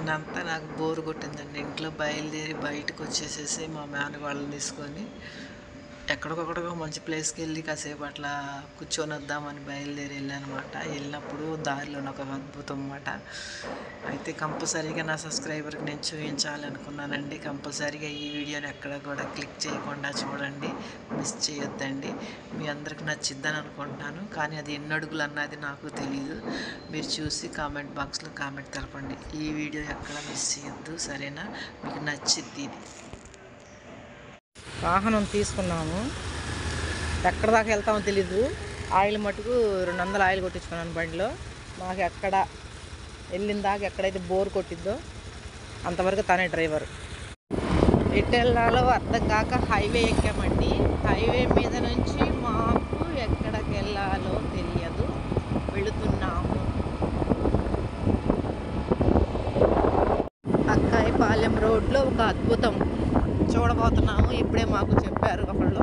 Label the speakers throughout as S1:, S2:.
S1: నిన్నంతా నాకు బోర్ కొట్టిందండి. ఇంట్లో బయలుదేరి బయటకు వచ్చేసేసి మా మేనకోడల్ని తీసుకొని ఎక్కడికొక్కడికో మంచి ప్లేస్కి వెళ్ళి కాసేపు అట్లా కూర్చొని వద్దామని బయలుదేరి వెళ్ళానమాట. వెళ్ళినప్పుడు దారిలో ఒక అద్భుతం అన్నమాట. అయితే కంపల్సరీగా నా సబ్స్క్రైబర్కి నేను చూపించాలనుకున్నానండి. కంపల్సరీగా ఈ వీడియోని ఎక్కడ కూడా క్లిక్ చేయకుండా చూడండి, మిస్ చేయొద్దండి. మీ అందరికి నచ్చిద్దని అనుకుంటున్నాను. కానీ అది ఎన్ని అడుగులు అన్నది నాకు తెలీదు. మీరు చూసి కామెంట్ బాక్స్లో కామెంట్ తెలపండి. ఈ వీడియో ఎక్కడ మిస్ చేయొద్దు, సరేనా? మీకు నచ్చిద్ది. ఇది వాహనం తీసుకున్నాము, ఎక్కడ దాకా వెళ్తామో తెలీదు. ఆయిల్ మటుకు 200 ఆయిల్ కొట్టించుకున్నాను బండిలో. మాకు ఎక్కడ వెళ్ళిన దాకా ఎక్కడైతే బోర్ కొట్టిద్దో అంతవరకు తనే డ్రైవర్. ఎటు వెళ్ళాలో అర్థం కాక హైవే ఎక్కామండి. హైవే మీద నుంచి మాకు ఎక్కడికి వెళ్ళాలో తెలియదు, వెళుతున్నాము. అక్కాయిపాలెం రోడ్లో ఒక అద్భుతం చూడబోతున్నాము. ఇప్పుడే మాకు చెప్పారు ఒకళ్ళు.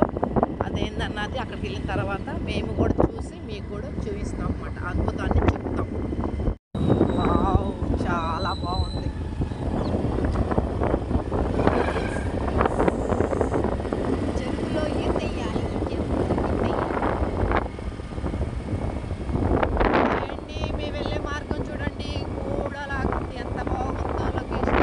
S1: అదేందన్నది అక్కడికి వెళ్ళిన తర్వాత మేము కూడా చూసి మీకు కూడా చూపిస్తాం అన్నమాట. అద్భుతాన్ని చెప్తాం. వావ్, చాలా బాగుంది. చెరువులో ఈతెయ్యాలి. చూడండి, మేము వెళ్ళే మార్గం చూడండి, కూడా లాగుంది. ఎంత బాగుందో లొకేషన్.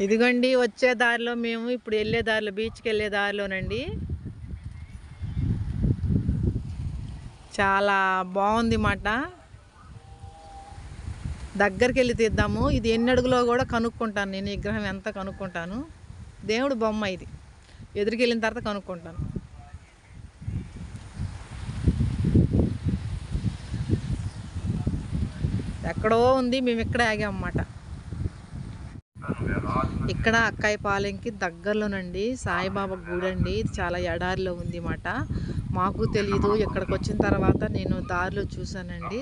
S1: ఇదిగోండి వచ్చే దారిలో, మేము ఇప్పుడు వెళ్ళే దారిలో, బీచ్కి వెళ్ళే దారిలోనండి. చాలా బాగుంది మాట. దగ్గరికి వెళ్ళి తీద్దాము. ఇది ఎన్ని అడుగులో కూడా కనుక్కుంటాను నేను. విగ్రహం ఎంత కనుక్కుంటాను. దేవుడు బొమ్మ ఇది. ఎదురుకి వెళ్ళిన తర్వాత కనుక్కుంటాను. ఎక్కడో ఉంది, మేము ఇక్కడే ఆగామన్నమాట. ఇక్కడ అక్కాయిపాలెంకి దగ్గరలోనండి సాయిబాబా గుడి అండి. ఇది చాలా ఎడారిలో ఉంది మాట. మాకు తెలీదు. ఇక్కడికి వచ్చిన తర్వాత నేను దారిలో చూశానండి.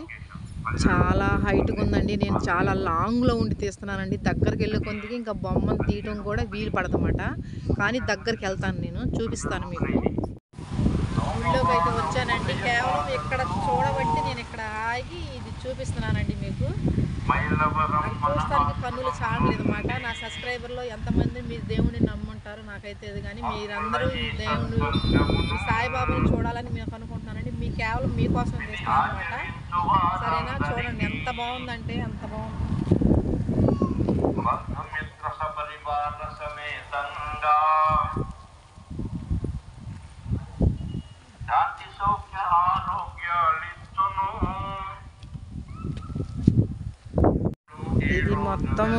S1: చాలా హైట్గా ఉందండి. నేను చాలా లాంగ్లో ఉండి తీస్తున్నానండి. దగ్గరికి వెళ్ళే కొద్దికి ఇంకా బొమ్మను తీయడం కూడా వీలు పడదన్నమాట. కానీ దగ్గరికి వెళ్తాను, నేను చూపిస్తాను మీకు. ఊళ్ళోకి అయితే వచ్చానండి. కేవలం ఇక్కడ చూడబట్టి నేను ఇక్కడ ఆగి ఇది చూపిస్తున్నానండి మీకు. చూస్తానికి కన్నులు చాలలేదు అన్నమాట. నా సబ్స్క్రైబర్లో ఎంతమంది మీ దేవుడిని నమ్ముంటారో నాకైతే ఇది. కానీ మీరందరూ ఈ దేవుడు సాయిబాబాని చూడాలని మేము అనుకుంటున్నానండి. మీ కేవలం మీకోసం చేస్తున్నాను అనమాట. సరేనా? చూడండి ఎంత బాగుందంటే అంత బాగుంది. ఇది మొత్తం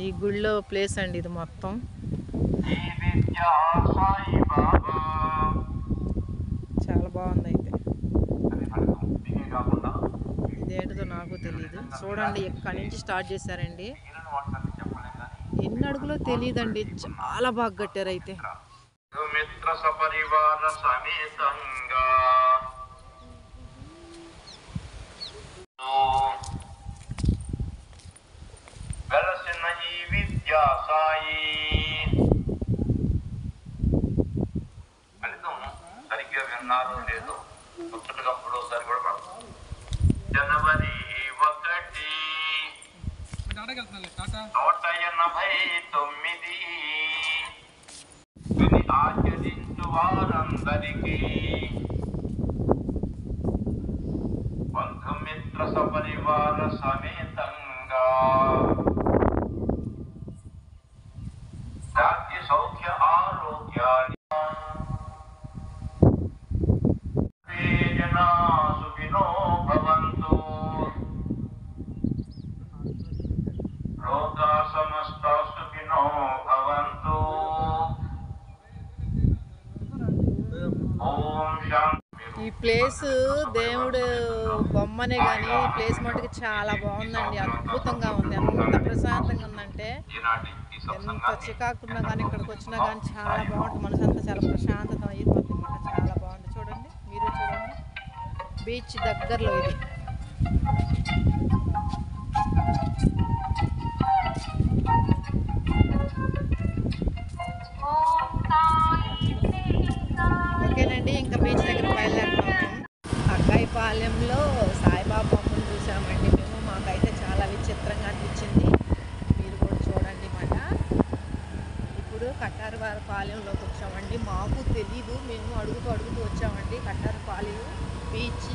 S1: ఈ గుళ్ళో ప్లేస్ అండి. ఇది మొత్తం చాలా బాగుంది. అయితే ఇదేంటిదో నాకు తెలియదు. చూడండి, ఎక్కడి నుంచి స్టార్ట్ చేశారండి. ఎన్ని అడుగులో తెలియదండి. చాలా బాగా కట్టారు. అయితే
S2: సరిగ్గా విన్నారు లేదు, పుస్తకప్పుడు ఒకసారి కూడా జనవరి 1, 1989 ఆచరించు వారందరికీ బంధుమిత్ర సపరివార సమేతంగా శాంతి సౌఖ్య ఆరోగ్యాన్ని సుఖినో భవంతు. లోకా సమస్త సుఖినో భవంతు. ఓం శాంతి.
S1: ఈ ప్లేస్ దేవుడు బొమ్మనే కానీ ఈ ప్లేస్ మటుకు చాలా బాగుందండి. అద్భుతంగా ఉంది. ఎంత ప్రశాంతంగా ఉందంటే, ఎంత చికాకున్నా కానీ ఇక్కడికి వచ్చినా కానీ చాలా బాగుంటుంది. మనసు అంతా చాలా ప్రశాంతత అయిపోతుంది అన్నమాట. చాలా బాగుంది. చూడండి, మీరు చూడండి. బీచ్ దగ్గరలో ఇది. ఓకేనండి, ఇంకా బీచ్ దగ్గర బయలుదేరుతున్నాము. అక్కాయిపాలెంలో సాయిబాబా కటారు పాలెంలోకి వచ్చామండి. మాకు తెలీదు, మేము అడుగుతూ అడుగుతూ వచ్చామండి కటారు పాలెం బీచ్